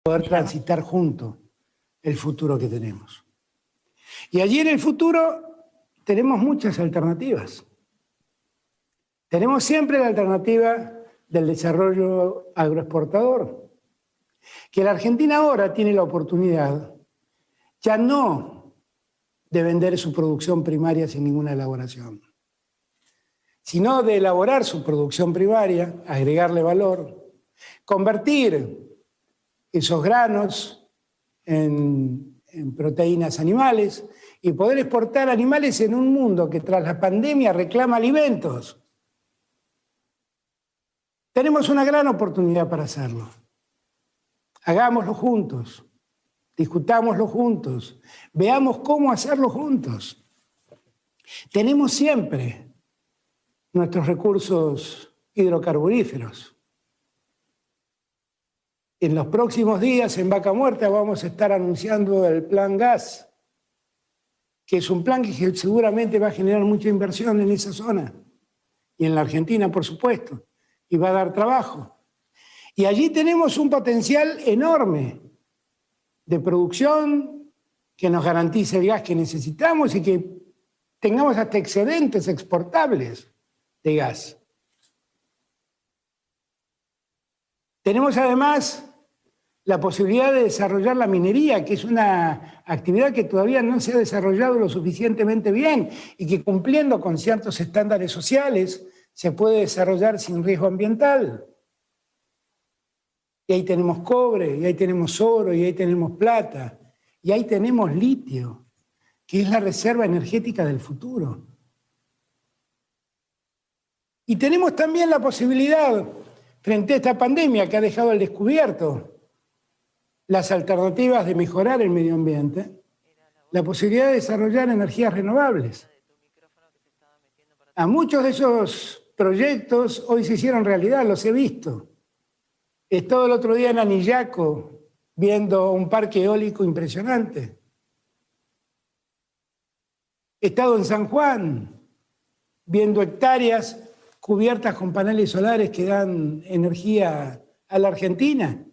poder transitar juntos el futuro que tenemos. Y allí en el futuro tenemos muchas alternativas. Tenemos siempre la alternativa del desarrollo agroexportador, que la Argentina ahora tiene la oportunidad ya no de vender su producción primaria sin ninguna elaboración, sino de elaborar su producción primaria, agregarle valor, convertir esos granos en proteínas animales y poder exportar animales en un mundo que tras la pandemia reclama alimentos. Tenemos una gran oportunidad para hacerlo. Hagámoslo juntos, discutámoslo juntos, veamos cómo hacerlo juntos. Tenemos siempre nuestros recursos hidrocarburíferos. En los próximos días en Vaca Muerta vamos a estar anunciando el Plan Gas, que es un plan que seguramente va a generar mucha inversión en esa zona y en la Argentina, por supuesto, y va a dar trabajo. Y allí tenemos un potencial enorme de producción que nos garantice el gas que necesitamos y que tengamos hasta excedentes exportables de gas. Tenemos además la posibilidad de desarrollar la minería, que es una actividad que todavía no se ha desarrollado lo suficientemente bien y que cumpliendo con ciertos estándares sociales se puede desarrollar sin riesgo ambiental. Y ahí tenemos cobre, y ahí tenemos oro, y ahí tenemos plata, y ahí tenemos litio, que es la reserva energética del futuro. Y tenemos también la posibilidad, frente a esta pandemia que ha dejado al descubierto las alternativas de mejorar el medio ambiente, la posibilidad de desarrollar energías renovables. A muchos de esos proyectos hoy se hicieron realidad, los he visto. He estado el otro día en Anillaco viendo un parque eólico impresionante. He estado en San Juan viendo hectáreas cubiertas con paneles solares que dan energía a la Argentina.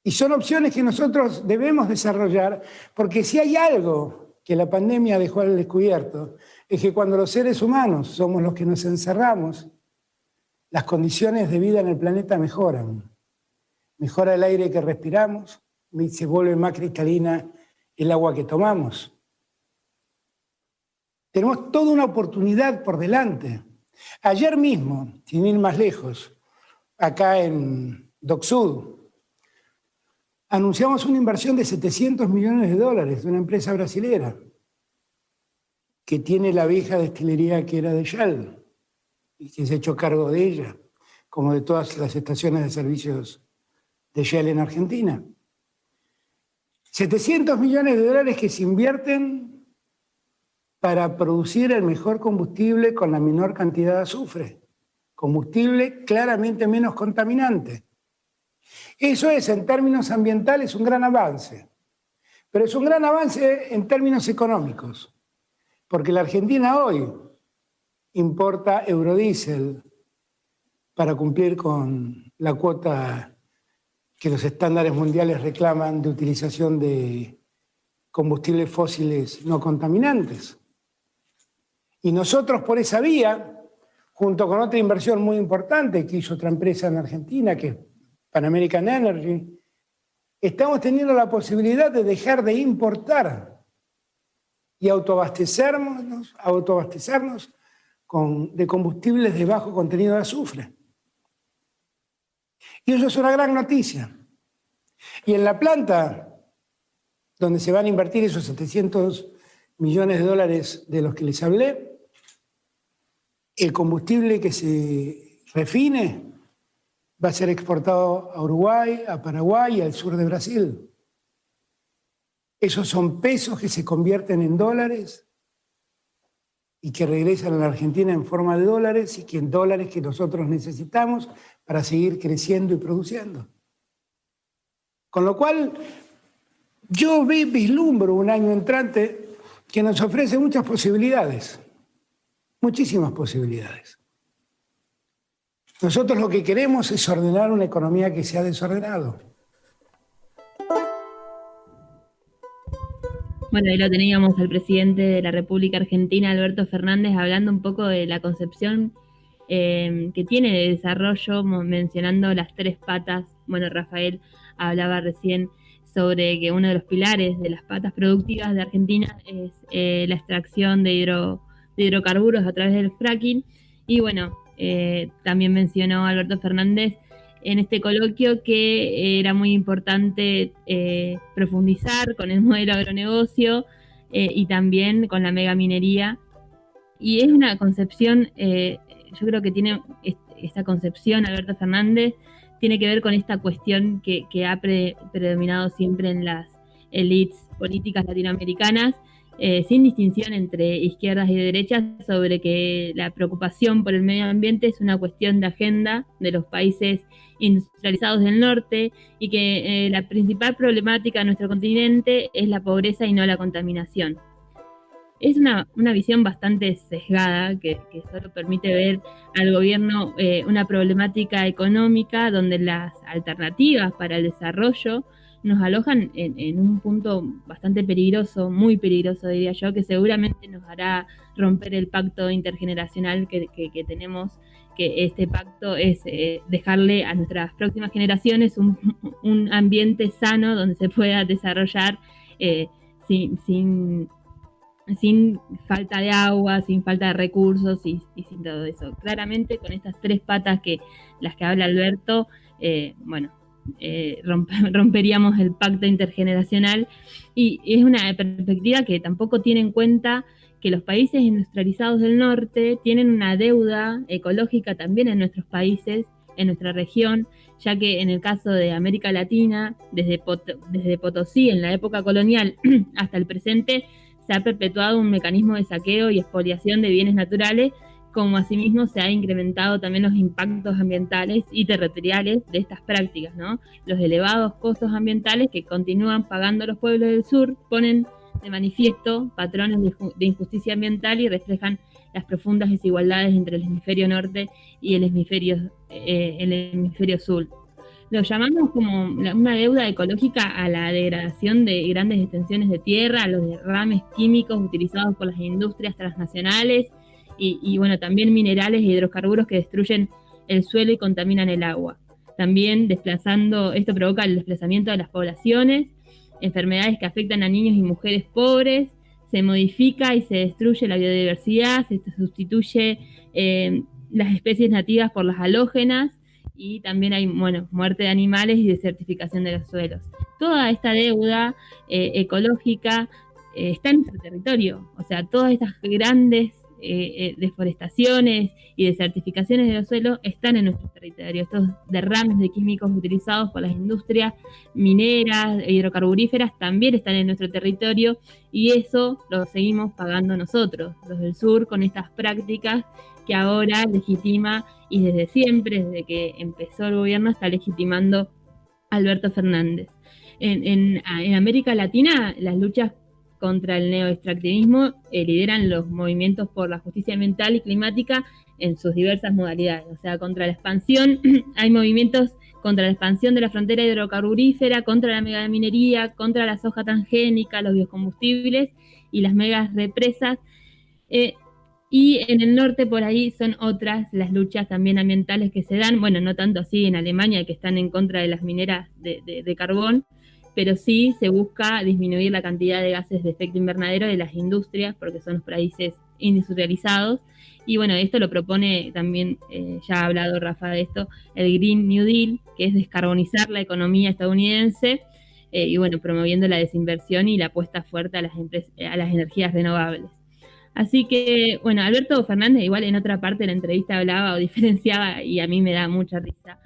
Y son opciones que nosotros debemos desarrollar, porque si hay algo que la pandemia dejó al descubierto, es que cuando los seres humanos somos los que nos encerramos, las condiciones de vida en el planeta mejoran. Mejora el aire que respiramos, se vuelve más cristalina el agua que tomamos. Tenemos toda una oportunidad por delante. Ayer mismo, sin ir más lejos, acá en Dock Sud, anunciamos una inversión de $700 millones de una empresa brasilera que tiene la vieja destilería que era de Shell y que se ha hecho cargo de ella, como de todas las estaciones de servicios de Shell en Argentina. $700 millones que se invierten para producir el mejor combustible con la menor cantidad de azufre, combustible claramente menos contaminante. Eso es, en términos ambientales, un gran avance, pero es un gran avance en términos económicos, porque la Argentina hoy importa eurodiesel para cumplir con la cuota que los estándares mundiales reclaman de utilización de combustibles fósiles no contaminantes. Y nosotros por esa vía, junto con otra inversión muy importante que hizo otra empresa en Argentina, que es Pan American Energy, estamos teniendo la posibilidad de dejar de importar y autoabastecernos de combustibles de bajo contenido de azufre. Y eso es una gran noticia. Y en la planta donde se van a invertir esos $700 millones de los que les hablé, el combustible que se refine va a ser exportado a Uruguay, a Paraguay y al sur de Brasil. Esos son pesos que se convierten en dólares y que regresan a la Argentina en forma de dólares y que en dólares que nosotros necesitamos para seguir creciendo y produciendo. Con lo cual, yo vislumbro un año entrante que nos ofrece muchas posibilidades, muchísimas posibilidades. Nosotros lo que queremos es ordenar una economía que se ha desordenado. Bueno, ahí lo teníamos al presidente de la República Argentina, Alberto Fernández, hablando un poco de la concepción que tiene de desarrollo, mencionando las tres patas. Bueno, Rafael hablaba recién sobre que uno de los pilares de las patas productivas de Argentina es la extracción de hidrocarburos a través del fracking. Y bueno, también mencionó Alberto Fernández en este coloquio que era muy importante profundizar con el modelo agronegocio y también con la megaminería. Y es una concepción, yo creo que tiene esta concepción, Alberto Fernández, tiene que ver con esta cuestión que ha predominado siempre en las élites políticas latinoamericanas, sin distinción entre izquierdas y derechas, sobre que la preocupación por el medio ambiente es una cuestión de agenda de los países industrializados del norte y que la principal problemática de nuestro continente es la pobreza y no la contaminación. Es una visión bastante sesgada que solo permite ver al gobierno una problemática económica donde las alternativas para el desarrollo nos alojan en un punto bastante peligroso, muy peligroso diría yo, que seguramente nos hará romper el pacto intergeneracional que tenemos, que este pacto es dejarle a nuestras próximas generaciones un ambiente sano donde se pueda desarrollar sin falta de agua, sin falta de recursos y sin todo eso. Claramente con estas tres patas las que habla Alberto, romperíamos el pacto intergeneracional y es una perspectiva que tampoco tiene en cuenta que los países industrializados del norte tienen una deuda ecológica también en nuestros países, en nuestra región, ya que en el caso de América Latina, desde Potosí en la época colonial hasta el presente, se ha perpetuado un mecanismo de saqueo y expoliación de bienes naturales, como asimismo se han incrementado también los impactos ambientales y territoriales de estas prácticas, ¿no? Los elevados costos ambientales que continúan pagando los pueblos del sur ponen de manifiesto patrones de injusticia ambiental y reflejan las profundas desigualdades entre el hemisferio norte y el hemisferio sur. Lo llamamos como una deuda ecológica a la degradación de grandes extensiones de tierra, a los derrames químicos utilizados por las industrias transnacionales y bueno, también minerales e hidrocarburos que destruyen el suelo y contaminan el agua. También esto provoca el desplazamiento de las poblaciones, enfermedades que afectan a niños y mujeres pobres, se modifica y se destruye la biodiversidad, se sustituye las especies nativas por las halógenas, y también hay, muerte de animales y desertificación de los suelos. Toda esta deuda ecológica está en nuestro territorio, o sea, todas estas grandes deforestaciones y desertificaciones de los suelos están en nuestro territorio. Estos derrames de químicos utilizados por las industrias mineras e hidrocarburíferas también están en nuestro territorio y eso lo seguimos pagando nosotros, los del sur, con estas prácticas que ahora legitima y desde siempre, desde que empezó el gobierno, está legitimando Alberto Fernández. En América Latina, las luchas contra el neoextractivismo lideran los movimientos por la justicia ambiental y climática en sus diversas modalidades. O sea, contra la expansión, hay movimientos contra la expansión de la frontera hidrocarburífera, contra la megaminería, contra la soja transgénica, los biocombustibles y las megas represas. Y en el norte por ahí son otras las luchas también ambientales que se dan, bueno, no tanto así en Alemania, que están en contra de las mineras de carbón, pero sí se busca disminuir la cantidad de gases de efecto invernadero de las industrias, porque son los países industrializados. Y bueno, esto lo propone también, ya ha hablado Rafa de esto, el Green New Deal, que es descarbonizar la economía estadounidense, y bueno, promoviendo la desinversión y la apuesta fuerte a las energías renovables. Así que, bueno, Alberto Fernández igual en otra parte de la entrevista hablaba o diferenciaba, y a mí me da mucha risa,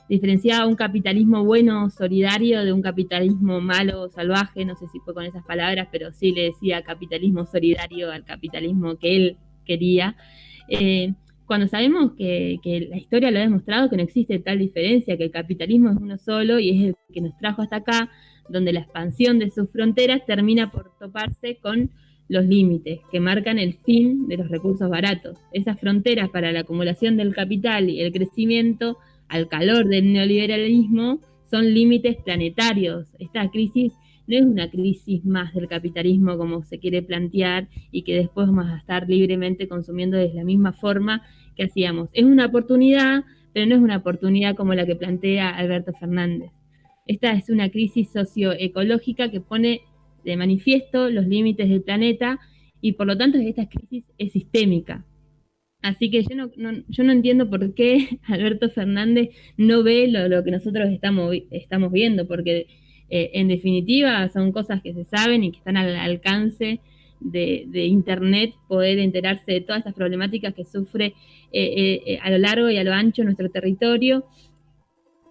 diferenciaba un capitalismo bueno, solidario, de un capitalismo malo, salvaje, no sé si fue con esas palabras, pero sí le decía capitalismo solidario al capitalismo que él quería. Cuando sabemos que la historia lo ha demostrado, que no existe tal diferencia, que el capitalismo es uno solo y es el que nos trajo hasta acá, donde la expansión de sus fronteras termina por toparse con los límites que marcan el fin de los recursos baratos. Esas fronteras para la acumulación del capital y el crecimiento al calor del neoliberalismo son límites planetarios. Esta crisis no es una crisis más del capitalismo como se quiere plantear y que después vamos a estar libremente consumiendo de la misma forma que hacíamos. Es una oportunidad, pero no es una oportunidad como la que plantea Alberto Fernández. Esta es una crisis socioecológica que pone de manifiesto los límites del planeta y por lo tanto esta crisis es sistémica. Así que yo no entiendo por qué Alberto Fernández no ve lo que nosotros estamos viendo, porque en definitiva son cosas que se saben y que están al alcance de Internet, poder enterarse de todas estas problemáticas que sufre a lo largo y a lo ancho nuestro territorio,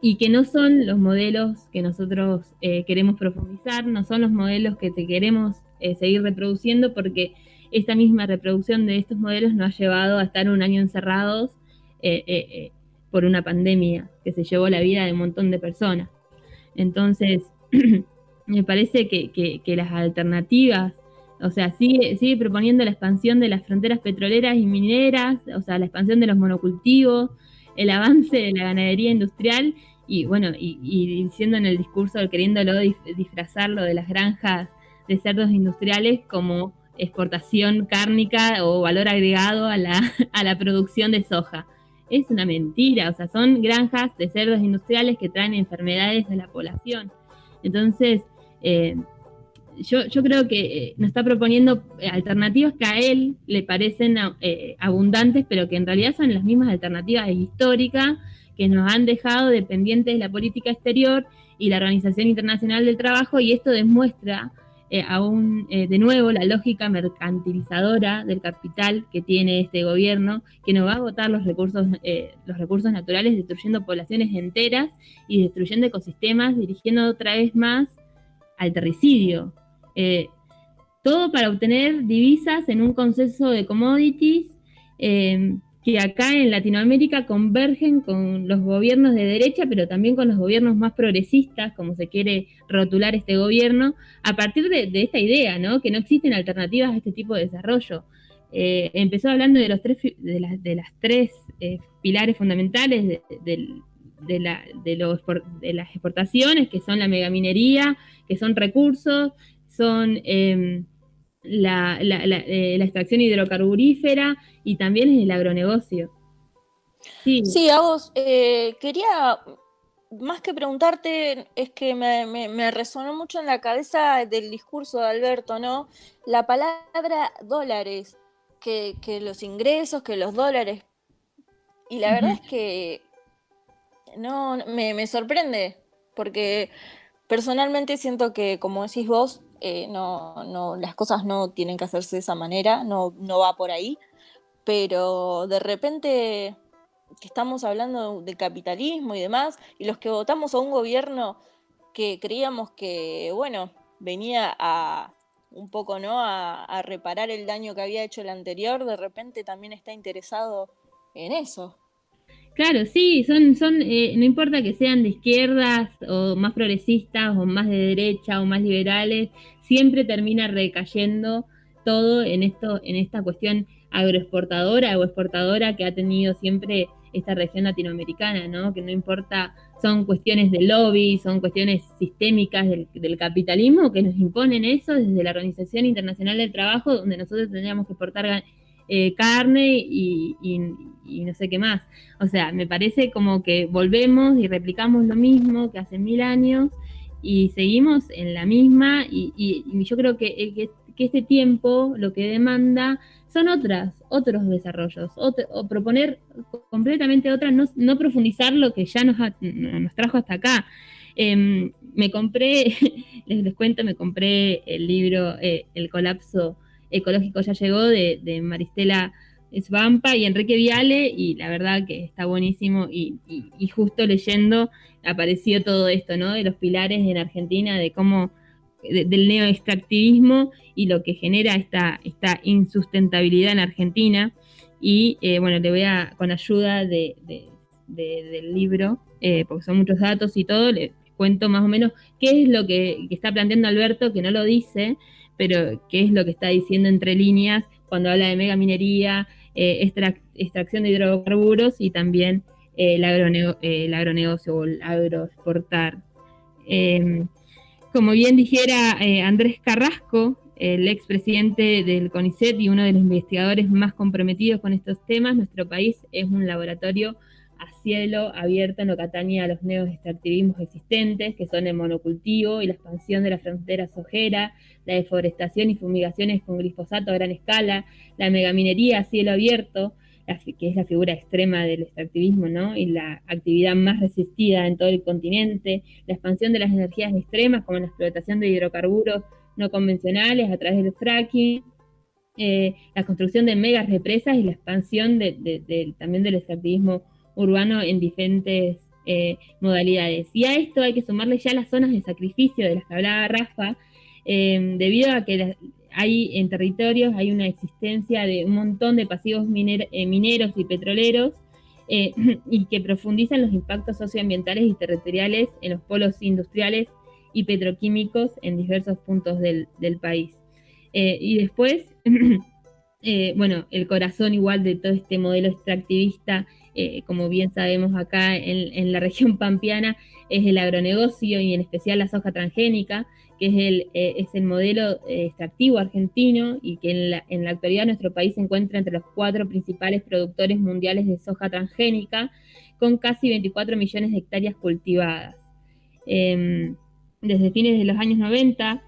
y que no son los modelos que nosotros queremos profundizar, no son los modelos que te queremos seguir reproduciendo, porque esta misma reproducción de estos modelos nos ha llevado a estar un año encerrados por una pandemia que se llevó la vida de un montón de personas. Entonces, me parece que las alternativas, o sea, sigue proponiendo la expansión de las fronteras petroleras y mineras, o sea, la expansión de los monocultivos, el avance de la ganadería industrial, y bueno, y diciendo en el discurso, queriéndolo disfrazarlo de las granjas de cerdos industriales como exportación cárnica o valor agregado a la producción de soja. Es una mentira, o sea, son granjas de cerdos industriales que traen enfermedades a la población. Entonces, yo creo que nos está proponiendo alternativas que a él le parecen abundantes, pero que en realidad son las mismas alternativas históricas que nos han dejado dependientes de la política exterior y la Organización Internacional del Trabajo, y esto demuestra de nuevo la lógica mercantilizadora del capital que tiene este gobierno, que nos va a agotar los recursos naturales, destruyendo poblaciones enteras y destruyendo ecosistemas, dirigiendo otra vez más al terricidio. Todo para obtener divisas en un consenso de commodities que acá en Latinoamérica convergen con los gobiernos de derecha, pero también con los gobiernos más progresistas, como se quiere rotular este gobierno, a partir de esta idea, ¿no? Que no existen alternativas a este tipo de desarrollo. Empezó hablando de las tres pilares fundamentales de las exportaciones, que son la megaminería, que son recursos, son la extracción hidrocarburífera y también el agronegocio. Sí, a vos, quería, más que preguntarte, es que me resonó mucho en la cabeza del discurso de Alberto, ¿no? La palabra dólares, que los ingresos, que los dólares. Y la verdad es que no me sorprende, porque personalmente siento que, como decís vos, no, las cosas no tienen que hacerse de esa manera, no va por ahí, pero de repente que estamos hablando de capitalismo y demás, y los que votamos a un gobierno que creíamos que, bueno, venía a un poco, ¿no?, a reparar el daño que había hecho el anterior, de repente también está interesado en eso. Claro, sí, no importa que sean de izquierdas o más progresistas o más de derecha o más liberales, siempre termina recayendo todo en esta cuestión agroexportadora o exportadora que ha tenido siempre esta región latinoamericana, ¿no? Que no importa, son cuestiones de lobby, son cuestiones sistémicas del capitalismo que nos imponen eso desde la Organización Internacional del Trabajo, donde nosotros tendríamos que exportar carne y no sé qué más. O sea, me parece como que volvemos y replicamos lo mismo que hace 1000 años y seguimos en la misma, y yo creo que este tiempo lo que demanda son otros desarrollos, o proponer completamente otras, no profundizar lo que ya nos trajo hasta acá. Me compré, les cuento, me compré el libro El colapso ecológico ya llegó, de Maristela Svampa y Enrique Viale, y la verdad que está buenísimo, y justo leyendo apareció todo esto, ¿no? De los pilares en Argentina, de cómo del neoextractivismo y lo que genera esta insustentabilidad en Argentina. Y bueno, le voy a, con ayuda del libro, porque son muchos datos y todo, les cuento más o menos qué es lo que está planteando Alberto, que no lo dice, pero ¿qué es lo que está diciendo entre líneas cuando habla de megaminería, extracción de hidrocarburos y también el agronegocio o el agroexportar? Como bien dijera Andrés Carrasco, el expresidente del CONICET y uno de los investigadores más comprometidos con estos temas, nuestro país es un laboratorio a cielo abierto en lo que atañe a los nuevos extractivismos existentes, que son el monocultivo y la expansión de la frontera sojera, la deforestación y fumigaciones con glifosato a gran escala, la megaminería a cielo abierto, que es la figura extrema del extractivismo, ¿no? Y la actividad más resistida en todo el continente, la expansión de las energías extremas, como la explotación de hidrocarburos no convencionales a través del fracking, la construcción de megas represas y la expansión también del extractivismo urbano en diferentes modalidades. Y a esto hay que sumarle ya las zonas de sacrificio de las que hablaba Rafa, debido a que hay en territorios hay una existencia de un montón de pasivos mineros y petroleros y que profundizan los impactos socioambientales y territoriales en los polos industriales y petroquímicos en diversos puntos del país. Y después, bueno, el corazón igual de todo este modelo extractivista, como bien sabemos acá en la región pampeana, es el agronegocio y en especial la soja transgénica, que es el modelo extractivo argentino y que en la actualidad nuestro país se encuentra entre los 4 principales productores mundiales de soja transgénica, con casi 24 millones de hectáreas cultivadas. Desde fines de los años 90,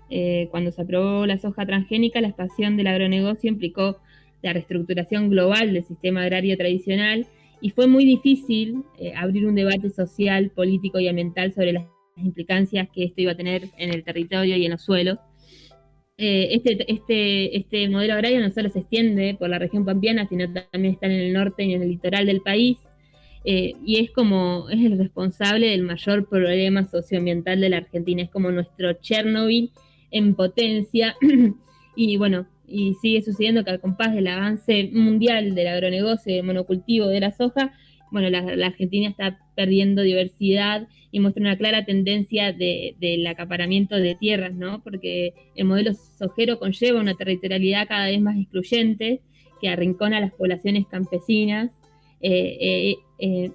cuando se aprobó la soja transgénica, la expansión del agronegocio implicó la reestructuración global del sistema agrario tradicional y fue muy difícil abrir un debate social, político y ambiental sobre las implicancias que esto iba a tener en el territorio y en los suelos. Este modelo agrario no solo se extiende por la región pampeana, sino también está en el norte y en el litoral del país, y es el responsable del mayor problema socioambiental de la Argentina, es como nuestro Chernobyl en potencia, y bueno, y sigue sucediendo que al compás del avance mundial del agronegocio y del monocultivo de la soja, bueno, la Argentina está perdiendo diversidad y muestra una clara tendencia del acaparamiento de tierras, ¿no? Porque el modelo sojero conlleva una territorialidad cada vez más excluyente que arrincona a las poblaciones campesinas e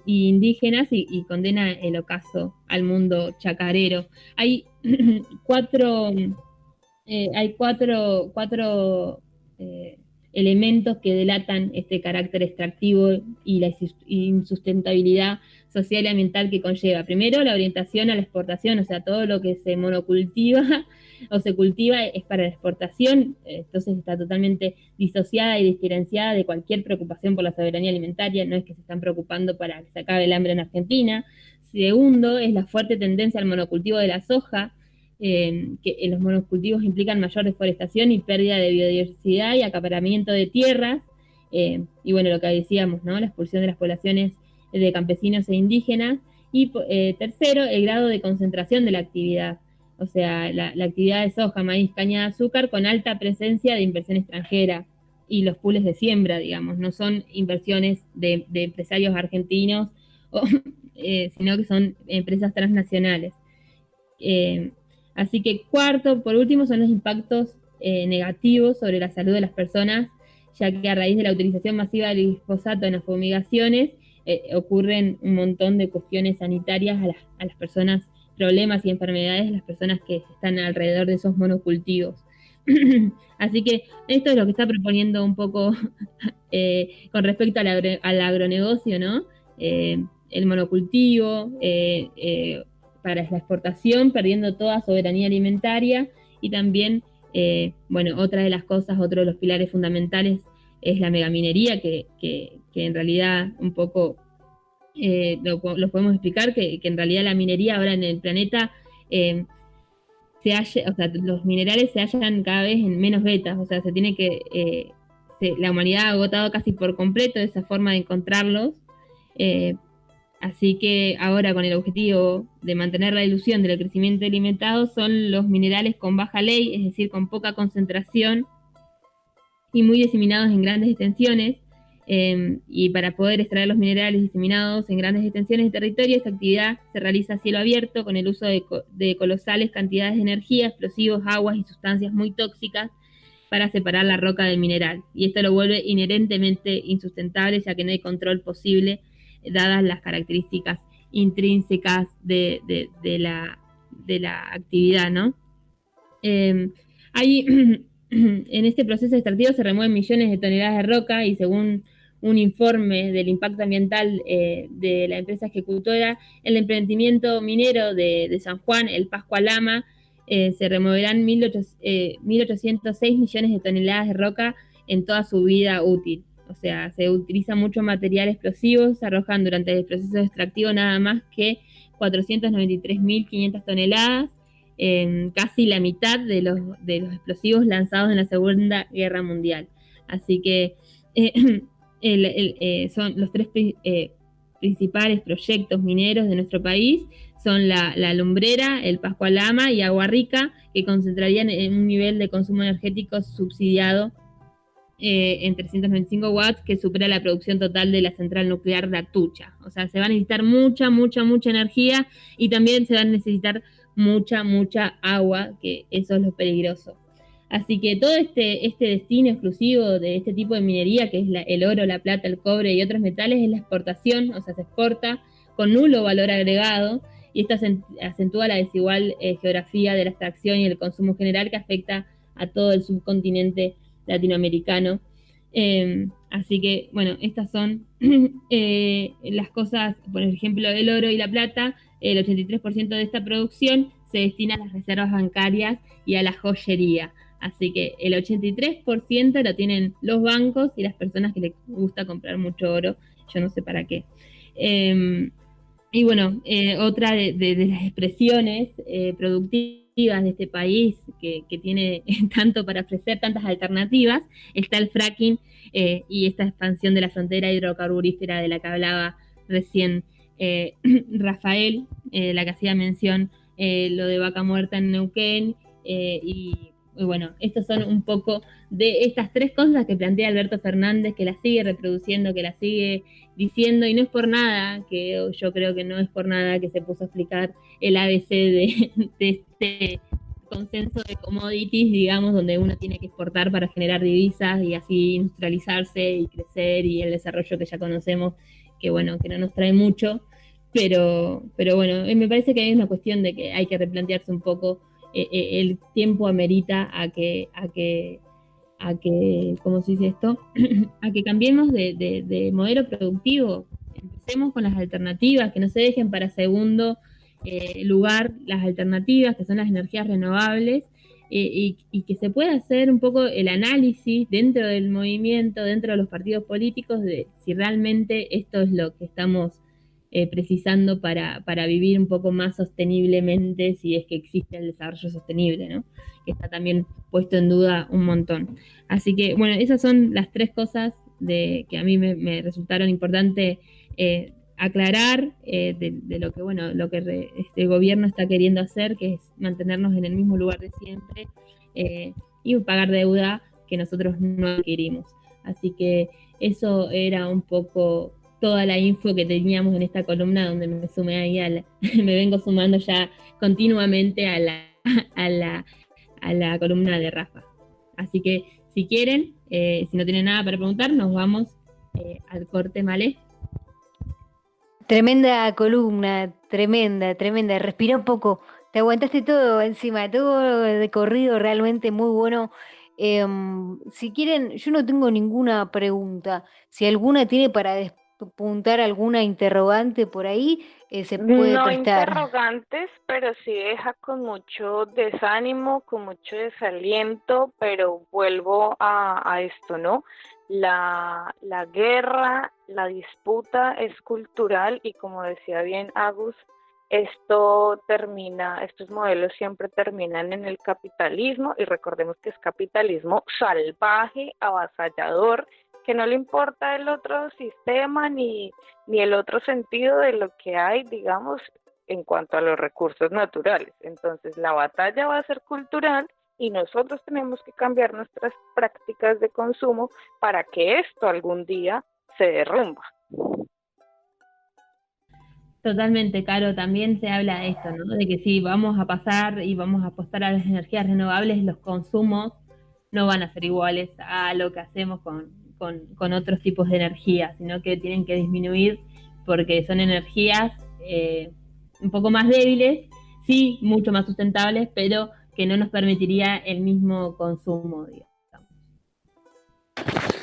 indígenas y condena el ocaso al mundo chacarero. Hay cuatro elementos que delatan este carácter extractivo y la insustentabilidad social y ambiental que conlleva. Primero, la orientación a la exportación, o sea, todo lo que se monocultiva o se cultiva es para la exportación, entonces está totalmente disociada y diferenciada de cualquier preocupación por la soberanía alimentaria, no es que se están preocupando para que se acabe el hambre en Argentina. Segundo, es la fuerte tendencia al monocultivo de la soja, que los monocultivos implican mayor deforestación y pérdida de biodiversidad y acaparamiento de tierras, y bueno, lo que decíamos, ¿no? La expulsión de las poblaciones de campesinos e indígenas, y tercero, el grado de concentración de la actividad, o sea, la actividad de soja, maíz, caña de azúcar con alta presencia de inversión extranjera, y los pools de siembra, digamos, no son inversiones de empresarios argentinos, sino que son empresas transnacionales. Así que cuarto, por último, son los impactos negativos sobre la salud de las personas, ya que a raíz de la utilización masiva del glifosato en las fumigaciones ocurren un montón de cuestiones sanitarias a las personas, problemas y enfermedades de las personas que están alrededor de esos monocultivos. Así que esto es lo que está proponiendo un poco con respecto al agronegocio, ¿no? El monocultivo, para la exportación, perdiendo toda soberanía alimentaria, y también, bueno, otra de las cosas, otro de los pilares fundamentales es la megaminería, que en realidad un poco lo podemos explicar, que en realidad la minería ahora en el planeta los minerales se hallan cada vez en menos vetas, o sea, la humanidad ha agotado casi por completo esa forma de encontrarlos, así que ahora, con el objetivo de mantener la ilusión del crecimiento ilimitado, son los minerales con baja ley, es decir, con poca concentración y muy diseminados en grandes extensiones, Y para poder extraer los minerales diseminados en grandes extensiones de territorio, esta actividad se realiza a cielo abierto con el uso de colosales cantidades de energía, explosivos, aguas y sustancias muy tóxicas para separar la roca del mineral. Y esto lo vuelve inherentemente insustentable, ya que no hay control posible, dadas las características intrínsecas de la actividad, ¿no? En este proceso extractivo se remueven millones de toneladas de roca y según un informe del impacto ambiental de la empresa ejecutora, el emprendimiento minero de San Juan, el Pascua Lama, se removerán 1.806 millones de toneladas de roca en toda su vida útil. O sea, se utiliza mucho material explosivo, se arrojan durante el proceso extractivo nada más que 493.500 toneladas, casi la mitad de los explosivos lanzados en la Segunda Guerra Mundial. Así que son los tres principales proyectos mineros de nuestro país, son la Lumbrera, el Pascua Lama y Agua Rica, que concentrarían en un nivel de consumo energético subsidiado en 395 watts, que supera la producción total de la central nuclear de Atucha. O sea, se va a necesitar mucha energía y también se va a necesitar mucha agua, que eso es lo peligroso. Así que todo este destino exclusivo de este tipo de minería, que es el oro, la plata, el cobre y otros metales, es la exportación, o sea, se exporta con nulo valor agregado, y esto acentúa la desigual geografía de la extracción y el consumo general que afecta a todo el subcontinente latinoamericano. Así que, bueno, estas son las cosas, por ejemplo, el oro y la plata, el 83% de esta producción se destina a las reservas bancarias y a la joyería. Así que el 83% lo tienen los bancos y las personas que les gusta comprar mucho oro, yo no sé para qué. Y bueno, otra de las expresiones productivas de este país que tiene tanto para ofrecer, tantas alternativas, está el fracking y esta expansión de la frontera hidrocarburífera de la que hablaba recién Rafael, la que hacía mención, lo de Vaca Muerta en Neuquén, y bueno, estos son un poco de estas tres cosas que plantea Alberto Fernández, que las sigue reproduciendo, que las sigue diciendo, y no es por nada, que yo creo que no es por nada que se puso a explicar el ABC de este consenso de commodities, digamos, donde uno tiene que exportar para generar divisas y así industrializarse y crecer, y el desarrollo que ya conocemos, que bueno, que no nos trae mucho, pero bueno, me parece que es una cuestión de que hay que replantearse un poco. El tiempo amerita a que, ¿cómo se dice esto? A que cambiemos de modelo productivo. Empecemos con las alternativas, que no se dejen para segundo lugar las alternativas, que son las energías renovables, y que se pueda hacer un poco el análisis dentro del movimiento, dentro de los partidos políticos, de si realmente esto es lo que estamos precisando para vivir un poco más sosteniblemente, si es que existe el desarrollo sostenible, ¿no? Que está también puesto en duda un montón. Así que, bueno, esas son las tres cosas que a mí me resultaron importantes aclarar de lo que, bueno, lo que este gobierno está queriendo hacer, que es mantenernos en el mismo lugar de siempre y pagar deuda que nosotros no adquirimos. Así que eso era un poco toda la info que teníamos en esta columna, donde me sumé ahí me vengo sumando ya continuamente a la columna de Rafa. Así que si quieren, si no tienen nada para preguntar, nos vamos al corte, ¿vale? Tremenda columna, tremenda. Respira un poco, te aguantaste todo encima, todo de corrido realmente muy bueno. Si quieren, yo no tengo ninguna pregunta. Si alguna tiene para apuntar alguna interrogante por ahí, se puede no prestar. Interrogantes, pero sí deja con mucho desánimo, con mucho desaliento, pero vuelvo a esto, ¿no? La guerra, la disputa es cultural y como decía bien Agus, estos modelos siempre terminan en el capitalismo, y recordemos que es capitalismo salvaje, avasallador, que no le importa el otro sistema ni el otro sentido de lo que hay, digamos, en cuanto a los recursos naturales. Entonces la batalla va a ser cultural y nosotros tenemos que cambiar nuestras prácticas de consumo para que esto algún día se derrumba. Totalmente, Caro, también se habla de esto, ¿no? De que si vamos a pasar y vamos a apostar a las energías renovables, los consumos no van a ser iguales a lo que hacemos con otros tipos de energía, sino que tienen que disminuir porque son energías un poco más débiles, sí, mucho más sustentables, pero que no nos permitiría el mismo consumo, digamos.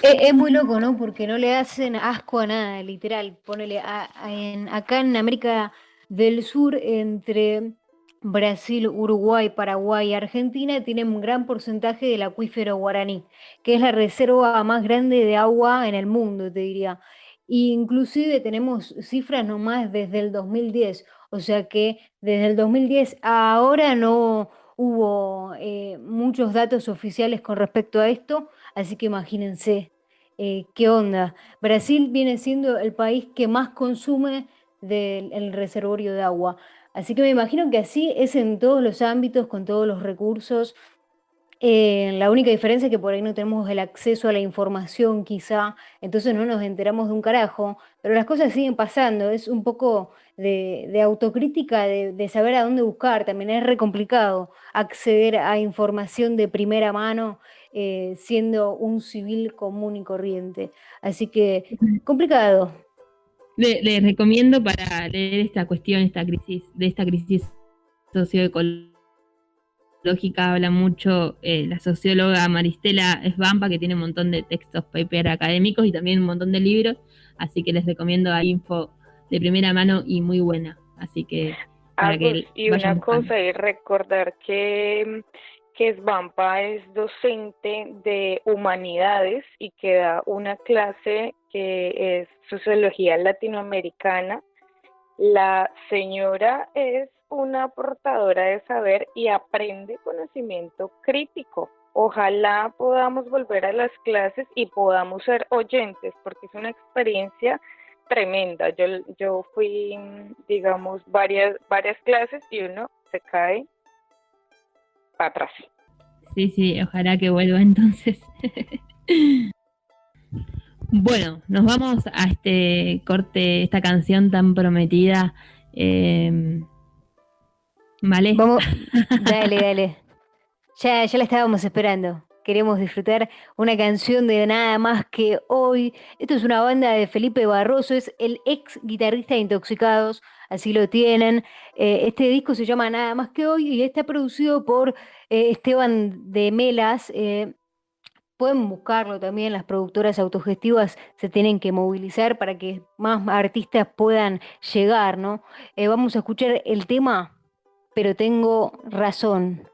Es muy loco, ¿no? Porque no le hacen asco a nada, literal. Ponele acá en América del Sur, entre Brasil, Uruguay, Paraguay y Argentina, tienen un gran porcentaje del acuífero guaraní, que es la reserva más grande de agua en el mundo, te diría. Y inclusive tenemos cifras nomás desde el 2010, o sea que desde el 2010 a ahora no hubo muchos datos oficiales con respecto a esto, así que imagínense. ¿Qué onda? Brasil viene siendo el país que más consume del reservorio de agua. Así que me imagino que así es en todos los ámbitos, con todos los recursos. La única diferencia es que por ahí no tenemos el acceso a la información quizá, entonces no nos enteramos de un carajo, pero las cosas siguen pasando, es un poco de autocrítica, de saber a dónde buscar, también es re complicado acceder a información de primera mano siendo un civil común y corriente, así que complicado. Les recomiendo para leer esta cuestión, esta crisis socioecológica, habla mucho la socióloga Maristela Svampa, que tiene un montón de textos, paper académicos y también un montón de libros, así que les recomiendo a info de primera mano y muy buena, así que para que y una cosa es recordar que Svampa es docente de humanidades y que da una clase que es sociología latinoamericana. La señora es una portadora de saber y aprende conocimiento crítico. Ojalá podamos volver a las clases y podamos ser oyentes, porque es una experiencia tremenda. Yo fui, digamos, varias clases y uno se cae para atrás. Sí, ojalá que vuelva entonces. Bueno, nos vamos a este corte, esta canción tan prometida. ¿Vale? Vamos, dale. Ya la estábamos esperando. Queremos disfrutar una canción de Nada Más Que Hoy. Esto es una banda de Felipe Barroso, es el ex guitarrista de Intoxicados, así lo tienen. Este disco se llama Nada Más Que Hoy y está producido por Esteban de Melas. Pueden buscarlo también, las productoras autogestivas se tienen que movilizar para que más artistas puedan llegar, ¿no? Vamos a escuchar el tema, pero tengo razón.